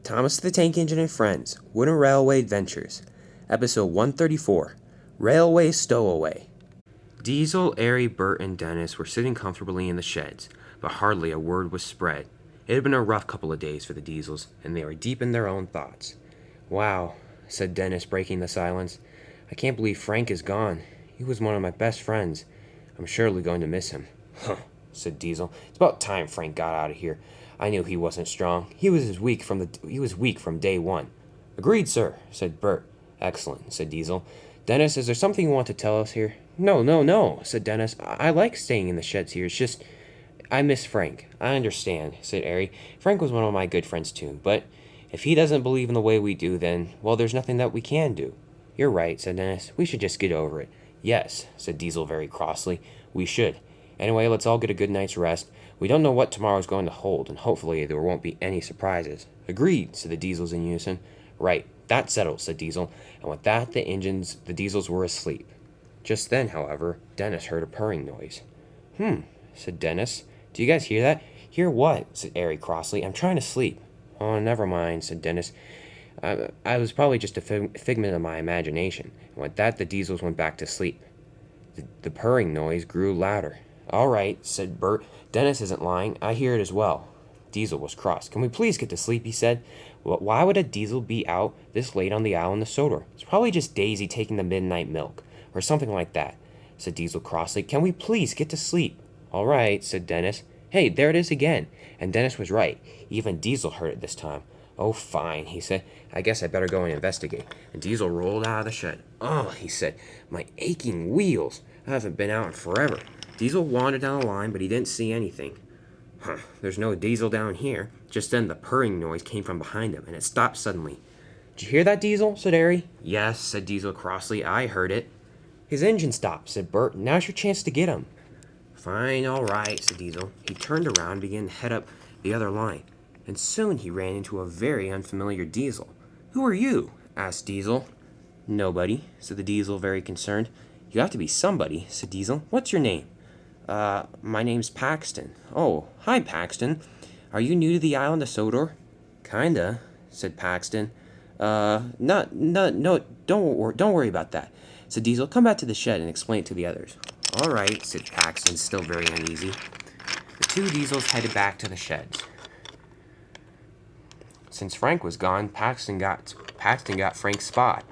Thomas the Tank Engine and Friends, Wooden Railway Adventures, Episode 134, Railway Stowaway. Diesel, Airy, Bert, and Dennis were sitting comfortably in the sheds, but hardly a word was spread. It had been a rough couple of days for the Diesels, and they were deep in their own thoughts. "Wow," said Dennis, breaking the silence. "I can't believe Frank is gone. He was one of my best friends. I'm surely going to miss him." "Huh," said Diesel. "It's about time Frank got out of here. I knew he wasn't strong. He was weak from day one." "Agreed, sir," said Bert. "Excellent," said Diesel. "Dennis, is there something you want to tell us here?" No, said Dennis. I like staying in the sheds here. It's just, I miss Frank." "I understand," said Airy. "Frank was one of my good friends too, but if he doesn't believe in the way we do, then, well, there's nothing that we can do." "You're right," said Dennis. "We should just get over it." "Yes," said Diesel very crossly. "We should. Anyway, let's all get a good night's rest. We don't know what tomorrow's going to hold, and hopefully there won't be any surprises." "Agreed," said the Diesels in unison. "Right, that's settled," said Diesel, and with that the Diesels were asleep. Just then, however, Dennis heard a purring noise. Said Dennis. "Do you guys hear that?" "Hear what?" said Airy crossly. "I'm trying to sleep." "Oh, never mind," said Dennis. I was probably just a figment of my imagination." And with that, the Diesels went back to sleep. The purring noise grew louder. "All right," said Bert. "Dennis isn't lying. I hear it as well." Diesel was cross. "Can we please get to sleep?" he said. "Well, why would a Diesel be out this late on the Island of Sodor? It's probably just Daisy taking the midnight milk, or something like that," said Diesel crossly. "Can we please get to sleep?" "All right," said Dennis. "Hey, there it is again." And Dennis was right. Even Diesel heard it this time. "Oh, fine," he said. "I guess I better go and investigate." And Diesel rolled out of the shed. "Oh," he said, "my aching wheels. I haven't been out in forever." Diesel wandered down the line, but he didn't see anything. There's no Diesel down here." Just then the purring noise came from behind him, and it stopped suddenly. "Did you hear that, Diesel?" said Airy. "Yes," said Diesel crossly. "I heard it." "His engine stopped," said Bert. "Now's your chance to get him." "Fine, all right," said Diesel. He turned around and began to head up the other line, and soon he ran into a very unfamiliar Diesel. "Who are you?" asked Diesel. "Nobody," said the Diesel, very concerned. "You have to be somebody," said Diesel. "What's your name?" My name's Paxton." "Oh, hi, Paxton. Are you new to the Island of Sodor?" "Kinda," said Paxton. No, don't worry about that," said Diesel. "Come back to the shed and explain it to the others." "All right," said Paxton, still very uneasy. The two Diesels headed back to the sheds. Since Frank was gone, Paxton got Frank's spot.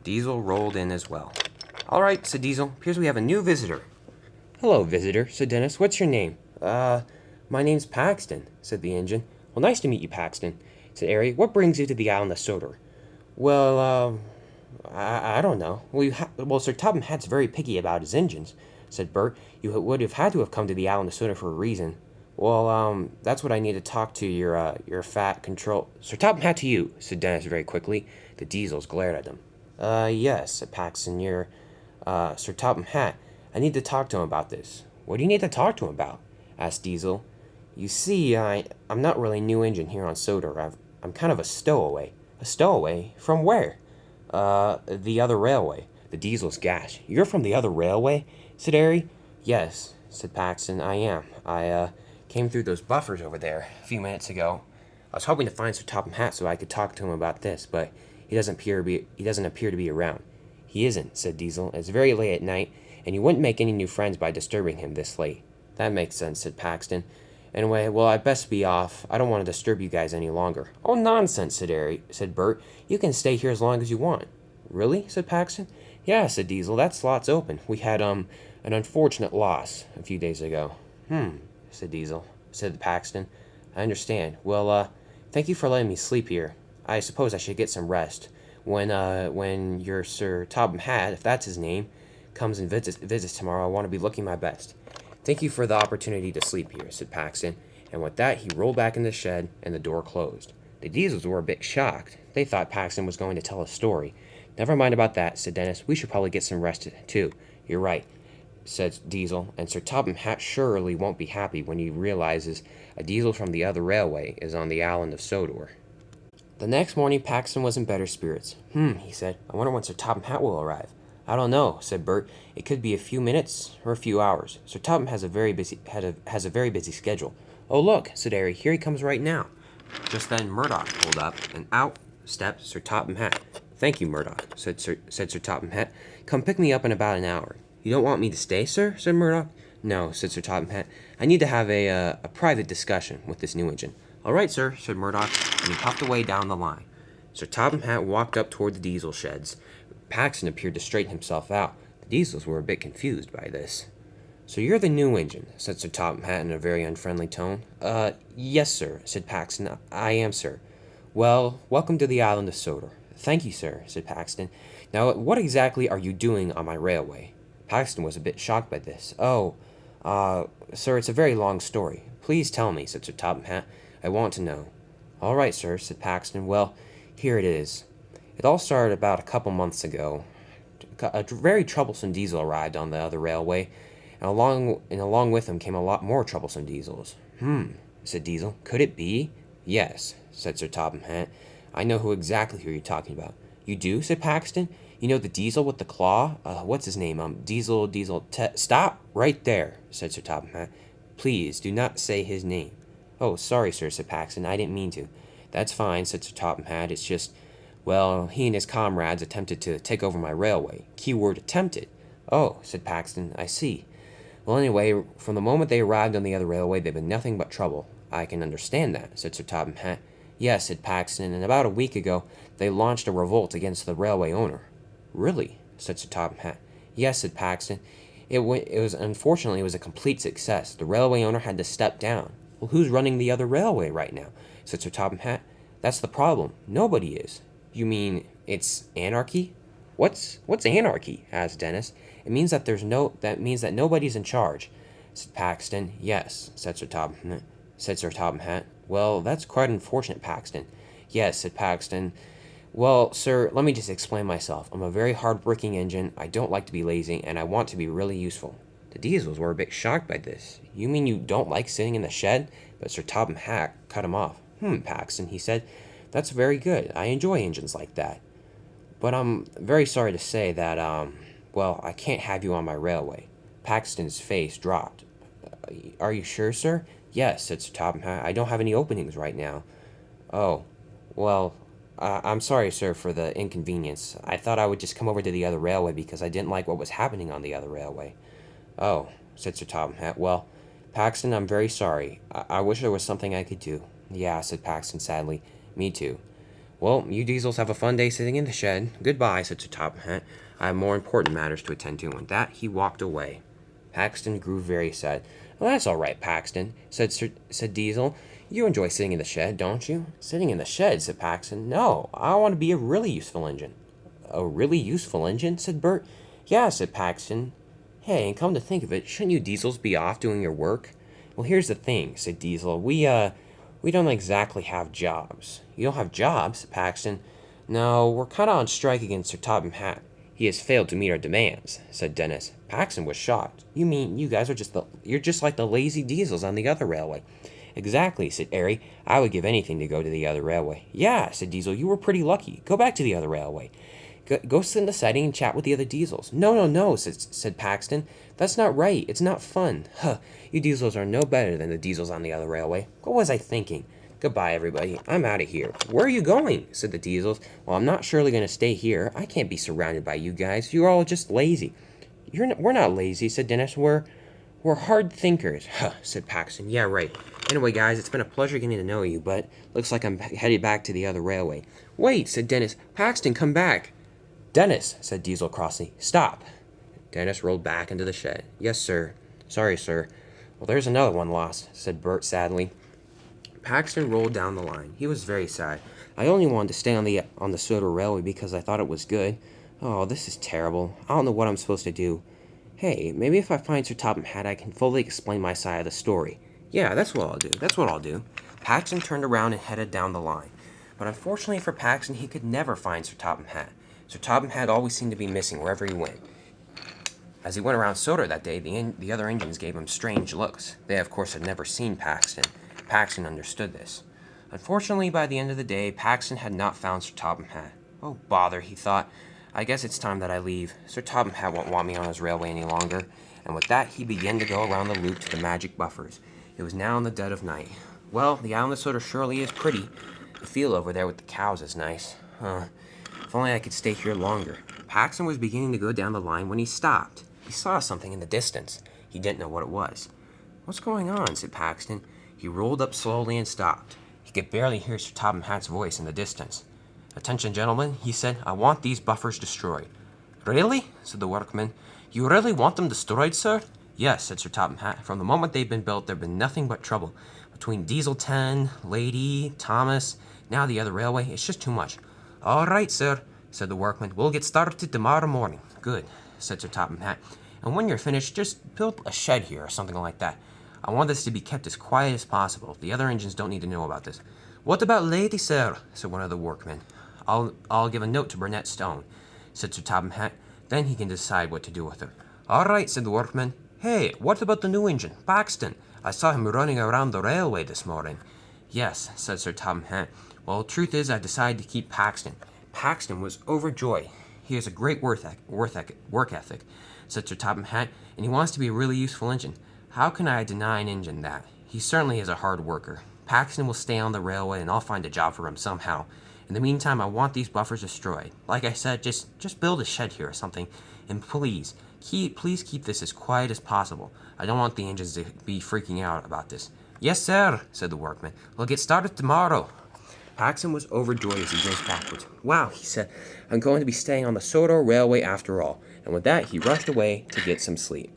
Diesel rolled in as well. "All right," said Diesel. "Appears we have a new visitor." "Hello, visitor," said Dennis. "What's your name?" My name's Paxton," said the engine. "Well, nice to meet you, Paxton," said Airy. "What brings you to the Island of Sodor?" "Well, I don't know. Well, Sir Topham Hatt's very picky about his engines," said Bert. "You would have had to have come to the Island of Sodor for a reason." "Well, that's what I need to talk to your fat control—" "Sir Topham Hatt to you," said Dennis very quickly. The Diesels glared at him. Yes," said Paxton. "You're, Sir Topham Hatt. I need to talk to him about this." "What do you need to talk to him about?" asked Diesel. "You see, I'm not really a new engine here on Sodor. I'm kind of a stowaway." "A stowaway? From where?" The other railway." The Diesels gasped. "You're from the other railway?" said Airy. "Yes," said Paxton. "I am. I came through those buffers over there a few minutes ago. I was hoping to find Sir Topham Hatt so I could talk to him about this, but he doesn't appear to be around." "He isn't," said Diesel. "It's very late at night, and you wouldn't make any new friends by disturbing him this late." "That makes sense," said Paxton. "Anyway, well, I'd best be off. I don't want to disturb you guys any longer." "Oh, nonsense," said Bert. "You can stay here as long as you want." "Really?" said Paxton. "Yeah," said Diesel. "That slot's open. We had, an unfortunate loss a few days ago." Said Paxton. "I understand. Well, thank you for letting me sleep here. I suppose I should get some rest. When your Sir Topham Hatt, if that's his name, comes and visits tomorrow, I want to be looking my best." "Thank you for the opportunity to sleep here," said Paxton, and with that he rolled back in the shed and the door closed. The Diesels were a bit shocked. They thought Paxton was going to tell a story. "Never mind about that," said Dennis. "We should probably get some rest too." "You're right," said Diesel, "and Sir Topham Hatt surely won't be happy when he realizes a Diesel from the other railway is on the Island of Sodor." The next morning Paxton was in better spirits. He said. "I wonder when Sir Topham Hatt will arrive. I don't know, said Bert. It could be a few minutes or a few hours. Sir Topham has a very busy schedule. Oh, look, said Harry. Here he comes right now. Just then Murdoch pulled up, and out stepped Sir Topham Hatt. Thank you, Murdoch, said Sir Topham Hatt. Come pick me up in about an hour. You don't want me to stay, sir? Said Murdoch. No, said Sir Topham Hatt. I need to have a private discussion with this new engine. All right, sir, said Murdoch, and he puffed away down the line. Sir Topham Hatt walked up toward the diesel sheds. Paxton appeared to straighten himself out. The Diesels were a bit confused by this. So you're the new engine, said Sir Topham Hatt in a very unfriendly tone. Yes, sir, said Paxton. I am, sir. Well, welcome to the Island of Sodor. Thank you, sir, said Paxton. Now, what exactly are you doing on my railway? Paxton was a bit shocked by this. Sir, it's a very long story. Please tell me, said Sir Topham Hatt. I want to know. All right, sir, said Paxton. Well, here it is. It all started about a couple months ago. A very troublesome diesel arrived on the other railway, and along with him came a lot more troublesome diesels. Said Diesel. Could it be? Yes, said Sir Topham Hatt. I know exactly who you're talking about. You do? Said Paxton. You know the diesel with the claw? What's his name? Stop right there, said Sir Topham Hatt. Please do not say his name. Oh, sorry, sir, said Paxton. I didn't mean to. That's fine, said Sir Topham Hatt. It's just, well, he and his comrades attempted to take over my railway. Keyword attempted. Oh, said Paxton. I see. Well, anyway, from the moment they arrived on the other railway, they've been nothing but trouble. I can understand that, said Sir Topham Hatt. Yes, said Paxton, and about a week ago, they launched a revolt against the railway owner. Really? Said Sir Topham Hatt. Yes, said Paxton. Unfortunately, it was a complete success. The railway owner had to step down. Well, who's running the other railway right now? Said Sir Topham Hatt. That's the problem. Nobody is. You mean it's anarchy? What's anarchy? Asked Dennis. It means that nobody's in charge, said Paxton. Yes, said Sir Topham Hatt. Well, that's quite unfortunate, Paxton. Yes, said Paxton. Well, sir, let me just explain myself. I'm a very hard-working engine. I don't like to be lazy, and I want to be really useful. The Diesels were a bit shocked by this. You mean you don't like sitting in the shed? But Sir Topham Hatt cut him off. Paxton, he said. That's very good. I enjoy engines like that. But I'm very sorry to say that, I can't have you on my railway. Paxton's face dropped. Are you sure, sir? Yes, said Sir Topham Hatt. I don't have any openings right now. Oh, well, I'm sorry, sir, for the inconvenience. I thought I would just come over to the other railway because I didn't like what was happening on the other railway. Oh, said Sir Topham Hatt. Well, Paxton, I'm very sorry. I wish there was something I could do. Yeah, said Paxton sadly. Me too. Well, you Diesels have a fun day sitting in the shed. Goodbye, said Sir Topham Hatt. I have more important matters to attend to. And with that, he walked away. Paxton grew very sad. Well, that's all right, Paxton, said Diesel. You enjoy sitting in the shed, don't you? Sitting in the shed, said Paxton. No, I want to be a really useful engine. A really useful engine, said Bert. Yeah, said Paxton. Hey, and come to think of it, shouldn't you Diesels be off doing your work? Well, here's the thing, said Diesel. We don't exactly have jobs. You don't have jobs, said Paxton. No, we're kind of on strike against Sir Topham Hatt. He has failed to meet our demands, said Dennis. Paxton was shocked. You mean you guys are you're just like the lazy Diesels on the other railway? Exactly, said Airy. I would give anything to go to the other railway. Yeah, said Diesel. You were pretty lucky. Go back to the other railway. Go sit in the siding and chat with the other Diesels. No, said Paxton. That's not right. It's not fun. Huh, you Diesels are no better than the Diesels on the other railway. What was I thinking? Goodbye, everybody. I'm out of here. Where are you going? Said the Diesels. Well, I'm not surely going to stay here. I can't be surrounded by you guys. You're all just lazy. We're not lazy, said Dennis. We're hard thinkers. Huh, said Paxton. Yeah, right. Anyway, guys, it's been a pleasure getting to know you, but looks like I'm headed back to the other railway. Wait, said Dennis. Paxton, come back. Dennis, said Diesel crossly. Stop. Dennis rolled back into the shed. Yes, sir. Sorry, sir. Well, there's another one lost, said Bert sadly. Paxton rolled down the line. He was very sad. I only wanted to stay on the Sodor Railway because I thought it was good. Oh, this is terrible. I don't know what I'm supposed to do. Hey, maybe if I find Sir Topham Hatt, I can fully explain my side of the story. Yeah, that's what I'll do. Paxton turned around and headed down the line. But unfortunately for Paxton, he could never find Sir Topham Hatt. Sir Topham Hatt always seemed to be missing wherever he went. As he went around Sodor that day, the other engines gave him strange looks. They, of course, had never seen Paxton. Paxton understood this. Unfortunately, by the end of the day, Paxton had not found Sir Topham Hatt. Oh, bother, he thought. I guess it's time that I leave. Sir Topham Hatt won't want me on his railway any longer. And with that, he began to go around the loop to the magic buffers. It was now in the dead of night. Well, the Island of Sodor surely is pretty. The field over there with the cows is nice. If only I could stay here longer. Paxton was beginning to go down the line when he stopped. He saw something in the distance. He didn't know what it was. "What's going on?" said Paxton. He rolled up slowly and stopped. He could barely hear Sir Topham Hatt's voice in the distance. "Attention, gentlemen," he said. "I want these buffers destroyed." "Really?" said the workman. "You really want them destroyed, sir?" "Yes," said Sir Topham Hatt. "From the moment they've been built, there have been nothing but trouble. Between Diesel 10, Lady, Thomas, now the other railway, it's just too much." "All right, sir," said the workman. "We'll get started tomorrow morning." "Good," said Sir Topham Hatt. "And when you're finished, just build a shed here or something like that. I want this to be kept as quiet as possible. The other engines don't need to know about this." "What about Lady, sir?" said one of the workmen. I'll give a note to Burnett Stone," said Sir Topham Hatt. "Then he can decide what to do with her." "All right," said the workman. "Hey, what about the new engine, Paxton? I saw him running around the railway this morning." "Yes," said Sir Topham Hatt. "Well, the truth is I decided to keep Paxton." Paxton was overjoyed. "He has a great work ethic," said Sir Topham Hatt, "and he wants to be a really useful engine. How can I deny an engine that? He certainly is a hard worker. Paxton will stay on the railway, and I'll find a job for him somehow. In the meantime, I want these buffers destroyed. Like I said, just build a shed here or something, and please keep this as quiet as possible. I don't want the engines to be freaking out about this." "Yes, sir," said the workman. "We'll get started tomorrow." Paxton was overjoyed as he raced backwards. "Wow," he said, "I'm going to be staying on the Sodor Railway after all." And with that, he rushed away to get some sleep.